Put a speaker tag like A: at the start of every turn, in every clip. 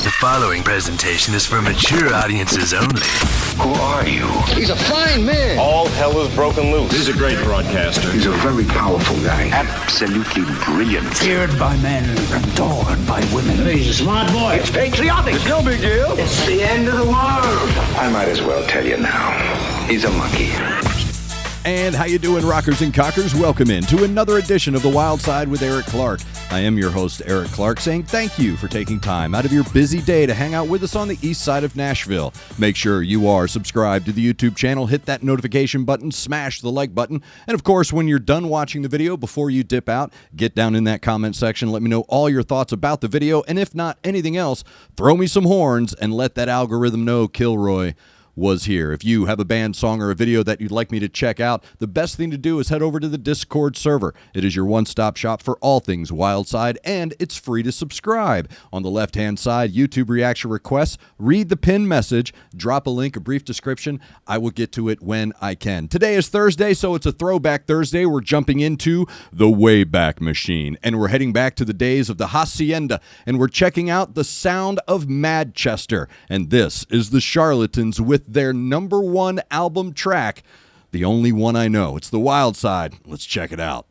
A: The following presentation is for mature audiences only.
B: Who are you?
C: He's a fine man.
D: All hell is broken loose.
E: He's a great broadcaster.
B: He's a very powerful guy. Absolutely brilliant.
F: Feared by men, adored by women.
C: He's a smart boy.
B: It's patriotic.
C: It's no big deal.
B: It's the end of the world. I might as well tell you now. He's a monkey.
G: And how you doing, rockers and cockers? Welcome in to another edition of The Wyldeside with Eric Clark. I am your host, Eric Clark, saying thank you for taking time out of your busy day to hang out with us on the east side of Nashville. Make sure you are subscribed to the YouTube channel, hit that notification button, smash the like button, and of course, when you're done watching the video, before you dip out, get down in that comment section, let me know all your thoughts about the video, and if not anything else, throw me some horns and let that algorithm know Kilroy was here. If you have a band, song, or a video that you'd like me to check out, the best thing to do is head over to the Discord server. It is your one-stop shop for all things Wyldeside, and it's free to subscribe. On the left-hand side, YouTube reaction requests, read the pinned message, drop a link, a brief description. I will get to it when I can. Today is Thursday, so it's a throwback Thursday. We're jumping into the Wayback Machine, and we're heading back to the days of the Hacienda, and we're checking out the sound of Madchester. And this is the Charlatans with their number one album track, the only one I know. It's The Wyldeside. Let's check it out.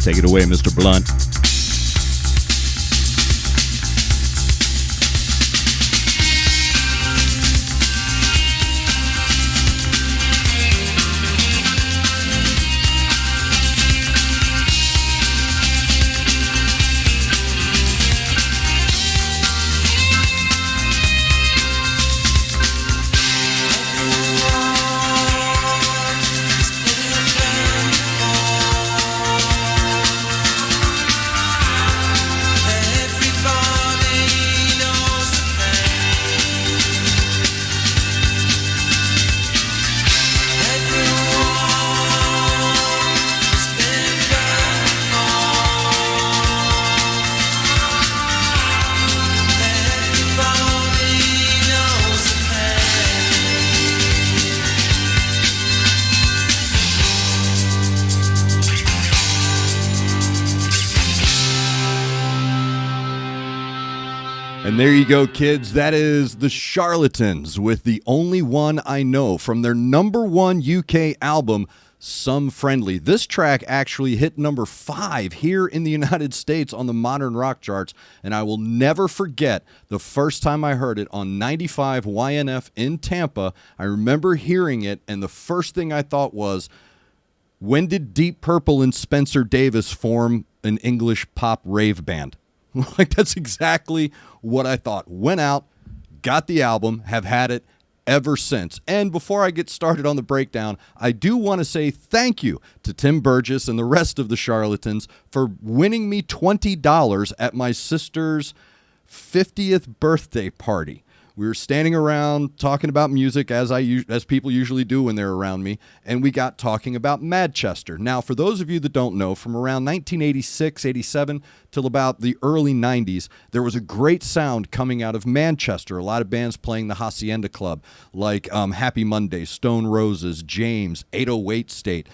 G: Take it away, Mr. Blunt. And there you go, kids. That is the Charlatans with The Only One I Know from their #1 UK album, Some Friendly. This track actually hit #5 here in the United States on the modern rock charts, and I will never forget the first time I heard it on 95 YNF in Tampa. I remember hearing it, and the first thing I thought was, when did Deep Purple and Spencer Davis form an English pop rave band? Like, that's exactly what I thought. Went out, got the album, have had it ever since. And before I get started on the breakdown, I do want to say thank you to Tim Burgess and the rest of the Charlatans for winning me $20 at my sister's 50th birthday party. We were standing around talking about music as people usually do when they're around me, and we got talking about Madchester. Now, for those of you that don't know, from around 1986, 87 till about the early 90s, there was a great sound coming out of Manchester. A lot of bands playing the Hacienda Club, like Happy Monday, Stone Roses, James, 808 State,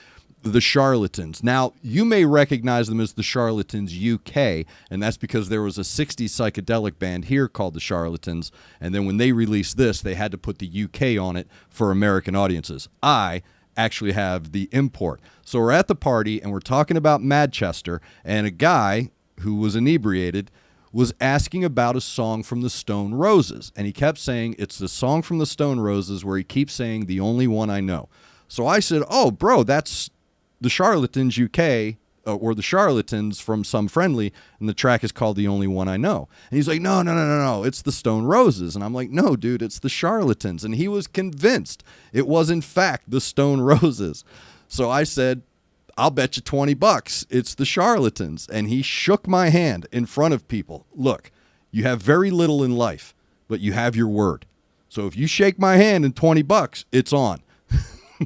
G: the Charlatans. Now, you may recognize them as the Charlatans UK, and that's because there was a 60s psychedelic band here called the Charlatans, and then when they released this, they had to put the UK on it for American audiences. I actually have the import. So we're at the party, and we're talking about Madchester, and a guy who was inebriated was asking about a song from the Stone Roses, and he kept saying, it's the song from the Stone Roses where he keeps saying, The Only One I Know. So I said, oh, bro, that's the Charlatans UK, or the Charlatans from Some Friendly, and the track is called The Only One I Know. And he's like, no, it's the Stone Roses. And I'm like, no, dude, it's the Charlatans. And he was convinced it was, in fact, the Stone Roses. So I said, I'll bet you $20 it's the Charlatans. And he shook my hand in front of people. Look, you have very little in life, but you have your word. So if you shake my hand and $20, it's on.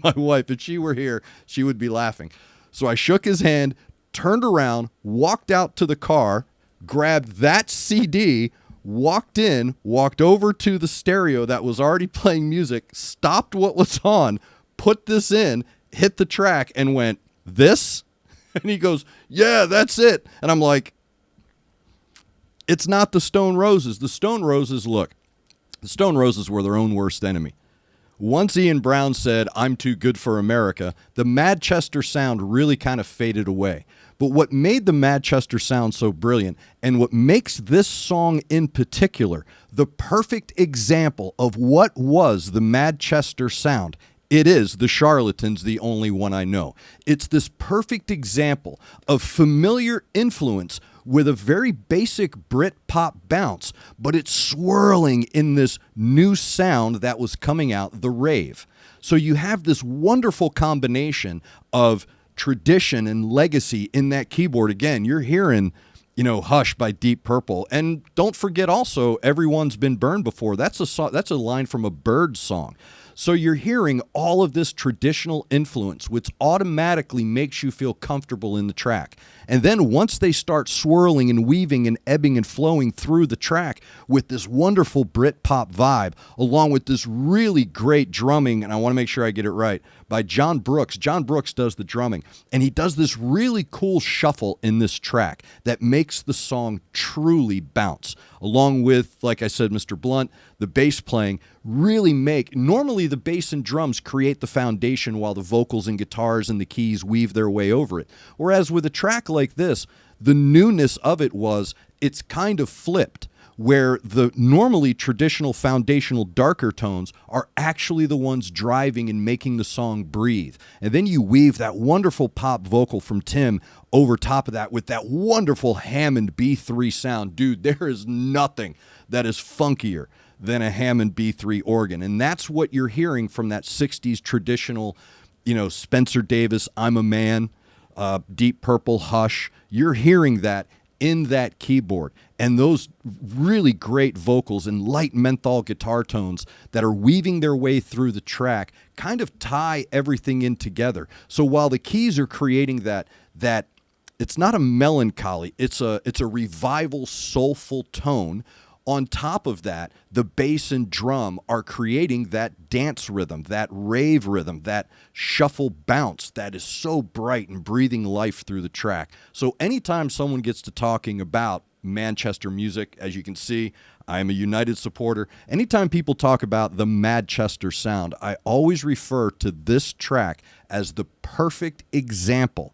G: My wife, if she were here, she would be laughing. So I shook his hand, turned around, walked out to the car, grabbed that CD, walked over to the stereo that was already playing music, stopped what was on, put this in, hit the track, and went, this? And he goes, yeah, that's it. And I'm like, it's not the Stone Roses. The Stone Roses, look, the Stone Roses were their own worst enemy. Once Ian Brown said, I'm too good for America, the Madchester sound really kind of faded away. But what made the Madchester sound so brilliant, and what makes this song in particular the perfect example of what was the Madchester sound, it is the Charlatans, The Only One I Know. It's this perfect example of familiar influence with a very basic Brit pop bounce, but it's swirling in this new sound that was coming out, the rave. So you have this wonderful combination of tradition and legacy in that keyboard. Again, you're hearing, Hush by Deep Purple. And don't forget also, Everyone's Been Burned Before. That's a line from a Bird song. So you're hearing all of this traditional influence, which automatically makes you feel comfortable in the track. And then once they start swirling and weaving and ebbing and flowing through the track with this wonderful Britpop vibe, along with this really great drumming, and I want to make sure I get it right, by John Brooks. John Brooks does the drumming, and he does this really cool shuffle in this track that makes the song truly bounce. Along with, like I said, Mr. Blunt, the bass playing really normally the bass and drums create the foundation while the vocals and guitars and the keys weave their way over it. Whereas with a track like this, the newness of it was it's kind of flipped, where the normally traditional foundational darker tones are actually the ones driving and making the song breathe. And then you weave that wonderful pop vocal from Tim over top of that with that wonderful Hammond B3 sound. Dude, there is nothing that is funkier than a Hammond B3 organ. And that's what you're hearing from that 60s traditional, Spencer Davis, I'm a Man, Deep Purple, Hush. You're hearing that in that keyboard, and those really great vocals and light menthol guitar tones that are weaving their way through the track kind of tie everything in together. So while the keys are creating that it's not a melancholy, it's a revival, soulful tone. On top of that, the bass and drum are creating that dance rhythm, that rave rhythm, that shuffle bounce that is so bright and breathing life through the track. So anytime someone gets to talking about Manchester music. As you can see, I am a United supporter. Anytime people talk about the Madchester sound, I always refer to this track as the perfect example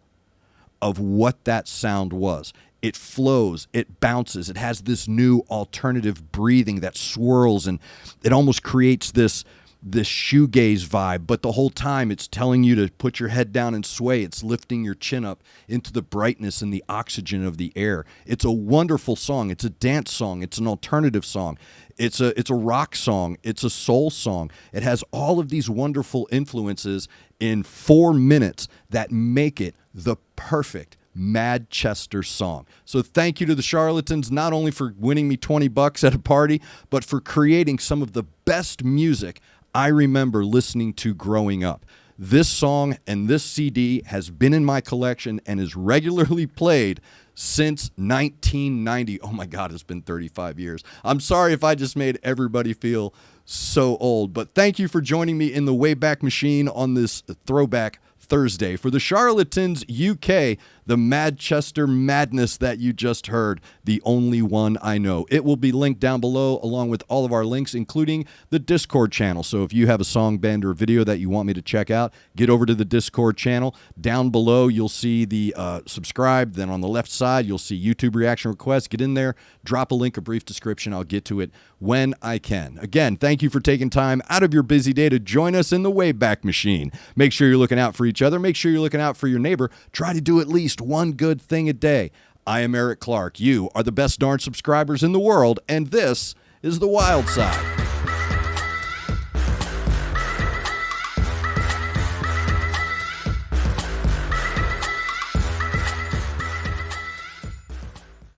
G: of what that sound was. It flows, it bounces, it has this new alternative breathing that swirls, and it almost creates this shoegaze vibe, but the whole time it's telling you to put your head down and sway. It's lifting your chin up into the brightness and the oxygen of the air. It's a wonderful song. It's a dance song. It's an alternative song. It's a rock song. It's a soul song. It has all of these wonderful influences in 4 minutes that make it the perfect Madchester song. So thank you to the Charlatans, not only for winning me $20 at a party, but for creating some of the best music I remember listening to growing up. This song and this CD has been in my collection and is regularly played since 1990. Oh my God, it's been 35 years. I'm sorry if I just made everybody feel so old, but thank you for joining me in the Wayback Machine on this Throwback Thursday. For the Charlatans UK, the Madchester madness that you just heard, the only one I know. It will be linked down below along with all of our links, including the Discord channel. So if you have a song, band, or video that you want me to check out, get over to the Discord channel. Down below, you'll see the subscribe. Then on the left side, you'll see YouTube reaction requests. Get in there, drop a link, a brief description. I'll get to it when I can. Again, thank you for taking time out of your busy day to join us in the Wayback Machine. Make sure you're looking out for each other. Make sure you're looking out for your neighbor. Try to do at least one good thing a day. I am Eric Clark. You are the best darn subscribers in the world, and this is The Wild Side.